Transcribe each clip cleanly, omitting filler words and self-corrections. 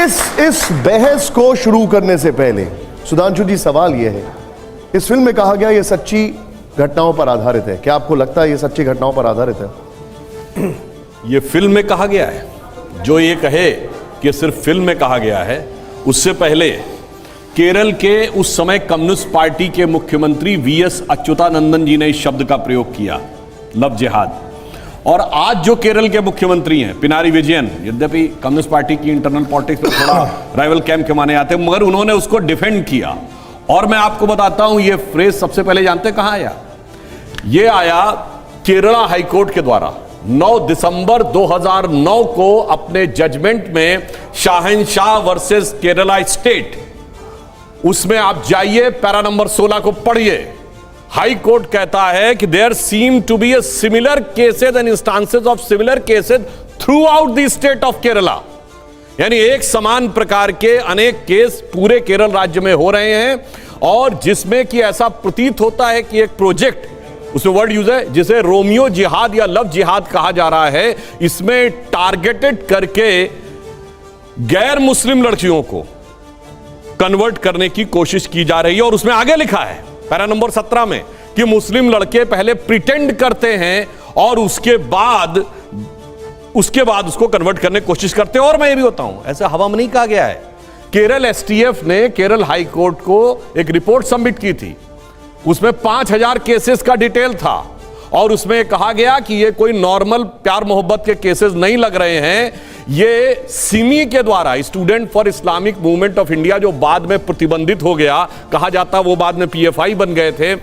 इस बहस को शुरू करने से पहले सुधांशु जी, सवाल यह है, इस फिल्म में कहा गया यह सच्ची घटनाओं पर आधारित है। क्या आपको लगता है यह सच्ची घटनाओं पर आधारित है? यह फिल्म में कहा गया है। जो ये कहे कि सिर्फ फिल्म में कहा गया है, उससे पहले केरल के उस समय कम्युनिस्ट पार्टी के मुख्यमंत्री वीएस अच्युतानंदन जी ने इस शब्द का प्रयोग किया, लव जिहाद। और आज जो केरल के मुख्यमंत्री हैं पिनारी विजयन, यद्यपि कम्युनिस्ट पार्टी की इंटरनल पॉलिटिक्स में थोड़ा राइवल कैंप के माने आते हैं, मगर उन्होंने उसको डिफेंड किया। और मैं आपको बताता हूं, यह फ्रेज सबसे पहले जानते हैं कहां आया? यह आया केरला हाईकोर्ट के द्वारा 9 दिसंबर 2009 को अपने जजमेंट में शाहनशाह वर्सेस केरला स्टेट, उसमें आप जाइए, पैरा नंबर 16 को पढ़िए। हाई कोर्ट कहता है कि there seem to be a similar cases and instances of similar cases throughout the state of Kerala. यानी एक समान प्रकार के अनेक केस पूरे केरल राज्य में हो रहे हैं, और जिसमें कि ऐसा प्रतीत होता है कि एक प्रोजेक्ट, उसमें वर्ड यूज है जिसे रोमियो जिहाद या लव जिहाद कहा जा रहा है, इसमें टारगेटेड करके गैर मुस्लिम लड़कियों को कन्वर्ट करने की कोशिश की जा रही है। और उसमें आगे लिखा है पैरा नंबर 17 में कि मुस्लिम लड़के पहले प्रिटेंड करते हैं और उसके बाद उसको कन्वर्ट करने की कोशिश करते हैं। और मैं ये भी बताऊं, ऐसे हवा में नहीं कहा गया है। केरल एसटीएफ ने केरल हाई कोर्ट को एक रिपोर्ट सबमिट की थी, उसमें 5000 केसेस का डिटेल था, और उसमें कहा गया कि ये कोई नॉर्मल प्यार मोहब्बत के केसेस नहीं लग रहे हैं। ये सिमी के द्वारा, student for Islamic movement of India, जो बाद में प्रतिबंधित हो गया, कहा जाता वो बाद में पीएफआई बन गए थे,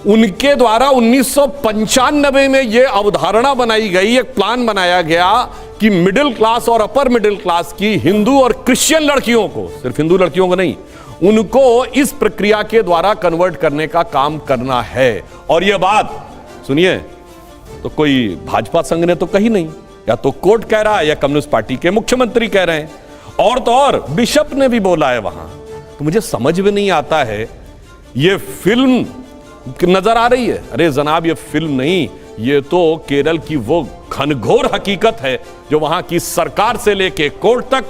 उनके द्वारा 1995 में यह अवधारणा बनाई गई, एक प्लान बनाया गया कि मिडिल क्लास और अपर मिडिल क्लास की हिंदू और क्रिश्चियन लड़कियों को, सिर्फ हिंदू लड़कियों को नहीं, उनको इस प्रक्रिया के द्वारा कन्वर्ट करने का काम करना है। और यह बात सुनिए, तो कोई भाजपा संघ ने तो कही नहीं, या तो कोर्ट कह रहा है या कम्युनिस्ट पार्टी के मुख्यमंत्री कह रहे हैं, और तो और बिशप ने भी बोला है वहां। तो मुझे समझ में नहीं आता है, ये फिल्म नजर आ रही है। अरे जनाब, ये फिल्म नहीं, ये तो केरल की वो घनघोर हकीकत है जो वहां की सरकार से लेके कोर्ट तक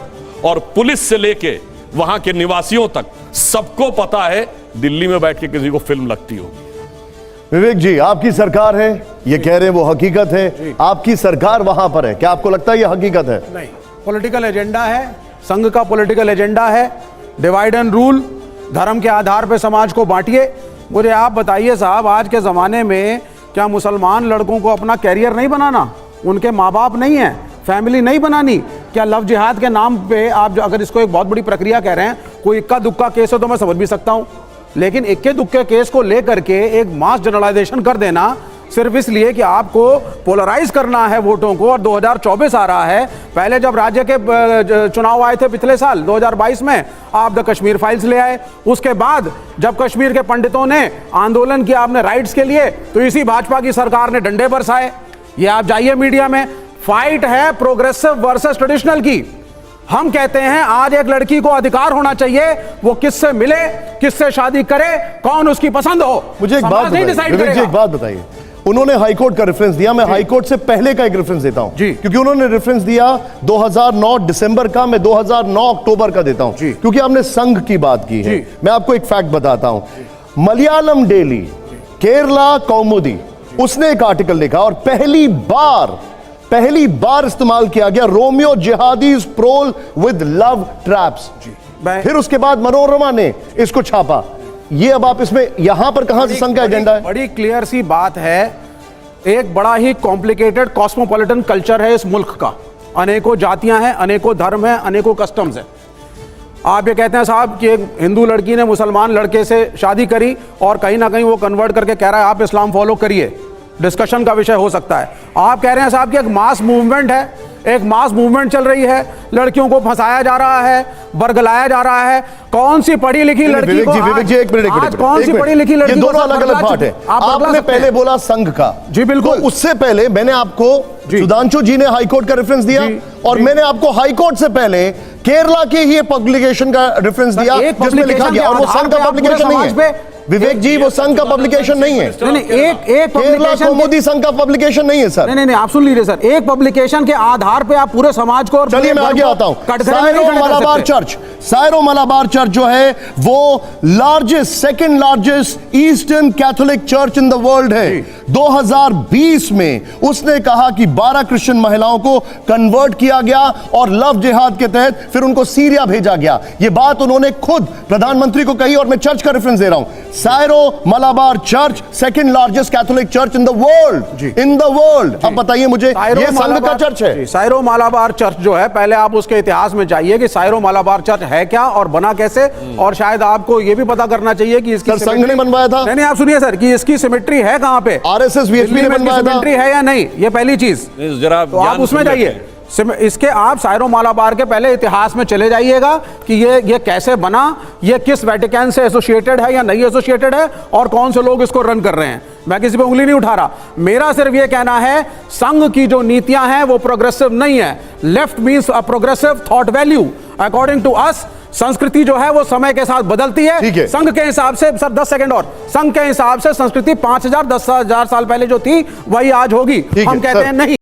और पुलिस से लेके वहां के निवासियों तक सबको पता है। दिल्ली में बैठ के किसी को फिल्म लगती होगी। विवेक जी, आपकी सरकार है, ये कह रहे हैं वो हकीकत है, आपकी सरकार वहां पर है, क्या आपको लगता है ये हकीकत है? नहीं, पॉलिटिकल एजेंडा है, संघ का पॉलिटिकल एजेंडा है, डिवाइड एंड रूल, धर्म के आधार पर समाज को बांटिए। मुझे आप बताइए साहब, आज के ज़माने में क्या मुसलमान लड़कों को अपना कैरियर नहीं बनाना? उनके माँ बाप नहीं है, फैमिली नहीं बनानी? क्या लव जिहाद के नाम पे आप अगर इसको एक बहुत बड़ी प्रक्रिया कह रहे हैं, कोई इक्का दुक्का केस है तो मैं समझ भी सकता हूँ, लेकिन इक्के दुक्के केस को लेकर के एक मास जनरलाइजेशन कर देना सिर्फ इसलिए कि आपको पोलराइज करना है वोटों को, और 2024 आ रहा है। पहले जब राज्य के चुनाव आए थे पिछले साल 2022 में, आप द कश्मीर फाइल्स ले आए। उसके बाद जब कश्मीर के पंडितों ने आंदोलन किया अपने राइट्स के लिए, तो इसी भाजपा की सरकार ने डंडे बरसाए। ये आप जाइए मीडिया में, फाइट है प्रोग्रेसिव वर्सेस ट्रेडिशनल की। हम कहते हैं आज एक लड़की को अधिकार होना चाहिए, वो किससे मिले, किससे शादी करे, कौन उसकी पसंद हो। मुझे एक बात बताइए, उन्होंने हाईकोर्ट का रेफरेंस दिया, मैं हाईकोर्ट से पहले का एक रेफरेंस देता हूं, क्योंकि उन्होंने रेफरेंस दिया 2009 दिसंबर का, मैं 2009 अक्टूबर का देता हूं, क्योंकि आपने संघ की बात की है। मैं आपको एक फैक्ट बताता हूं, मलयालम डेली, केरला कौमुदी, उसने एक आर्टिकल लिखा और पहली बार इस्तेमाल किया गया Romeo jihadis prowl with love traps. फिर उसके बाद मनोरमा ने इसको छापा। ये अब आप इसमें यहां पर कहां से संघ का एजेंडा है? बड़ी क्लियर सी बात है, एक बड़ा ही कॉम्प्लिकेटेड कॉस्मोपॉलिटन कल्चर है इस मुल्क का। अनेकों जातियां हैं, अनेकों धर्म हैं, अनेकों कस्टम्स हैं। आप ये कहते हैं साहब कि एक हिंदू लड़की ने मुसलमान लड़के से शादी करी और कहीं ना कहीं वो कन्वर्ट करके कह रहा है आप इस्लाम फॉलो करिए, डिस्कशन का विषय हो सकता है। आप कह रहे हैं साहब कि एक मास मूवमेंट है, एक मास मूवमेंट चल रही है, लड़कियों को फंसाया जा रहा है, बरगलाया जा रहा है। कौन सी पढ़ी लिखी लड़की को आज कौन सी पढ़ी लिखी लड़की? ये दोनों अलग अलग बात है। आपने पहले बोला संघ का, जी बिल्कुल, तो उससे पहले मैंने आपको सुधांशु जी ने हाईकोर्ट का रेफरेंस दिया, और मैंने आपको हाईकोर्ट से पहले केरला के ही पब्लिकेशन का रेफरेंस दिया जिसमें लिखा गया, और वो संघ का पब्लिकेशन नहीं है। विवेक जी, वो संघ का पब्लिकेशन नहीं है। नहीं, एक केरला पब्लिकेशन कौमुदी संघ का पब्लिकेशन नहीं है सर। नहीं, आप सुन लीजिए सर, एक पब्लिकेशन के आधार पे आप पूरे समाज को और चलिए मैं आगे आता हूं। सायरो मलाबार चर्च जो है वो largest, second largest eastern Catholic church in the world है। 2020 में उसने कहा कि 12 क्रिश्चियन महिलाओं को कन्वर्ट किया गया और लव जिहाद के तहत फिर उनको सीरिया भेजा गया। यह बात उन्होंने खुद प्रधानमंत्री को कही और मैं चर्च का रेफरेंस दे रहा हूं। Syro Malabar church second largest Catholic church in the world, in the world. अब बताइए मुझे, यह संघ का चर्च है। सायरो मलाबार चर्च जो है, पहले आप उसके इतिहास में जाइए कि सायरो मलाबार चर्च है क्या और बना कैसे, और शायद आपको यह भी पता करना चाहिए कि इसकी संघ ने बनवाया था। नहीं, आप सुनिए सर, कि इसकी सिमेट्री है कहां पे, आरएसएस वीएचपी ने बनवाया था, सिमेट्री है या नहीं, ये पहली चीज। जरा तो आप उसमें जाइए, इसके आप सायरो मलाबार के पहले इतिहास में चले जाइएगा कि ये कैसे बना, ये किस वेटिकन से एसोसिएटेड है या नहीं एसोसिएटेड है, और कौन से लोग इसको रन कर रहे हैं। मैं किसी पे उंगली नहीं उठा रहा, मेरा सिर्फ ये कहना है संघ की जो नीतियां हैं वो प्रोग्रेसिव नहीं है। Left means a progressive thought value according to us. संस्कृति जो है वो समय के साथ बदलती है। संघ के हिसाब से सर 10 सेकंड और, संघ के हिसाब से संस्कृति 5000 10,000 साल पहले जो थी वही आज होगी। हम कहते हैं नहीं।